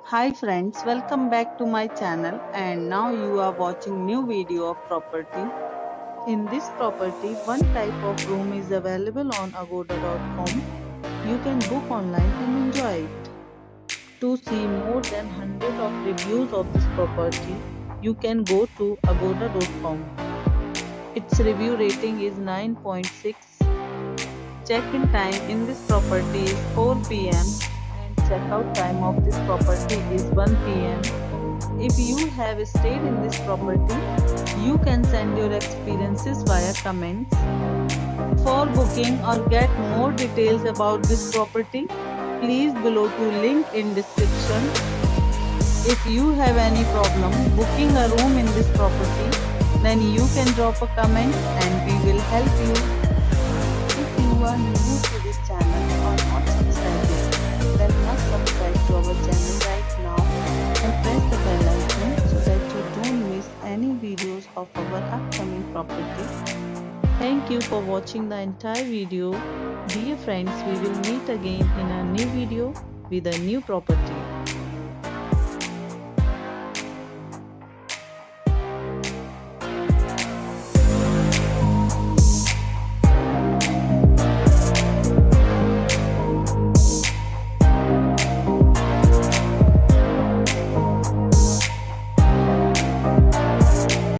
Hi friends, welcome back to my channel and now you are watching new video of property. In this property, one type of room is available on agoda.com. You can book online and enjoy it. To see more than 100 of reviews of this property, you can go to agoda.com. Its review rating is 9.6. Check-in time in this property is 4 p.m. and check-out time of this property is 1 p.m. If you have stayed in this property, you can send your experiences via comments. For booking or get more details about this property, please below to link in description. If you have any problem booking a room in this property, then you can drop a comment and we will help you. If you are new to this channel or not subscribed yet, then must subscribe to our channel right now and press the bell icon so that you don't miss any videos of our upcoming property. Thank you for watching the entire video. Dear friends, we will meet again in a new video with a new property.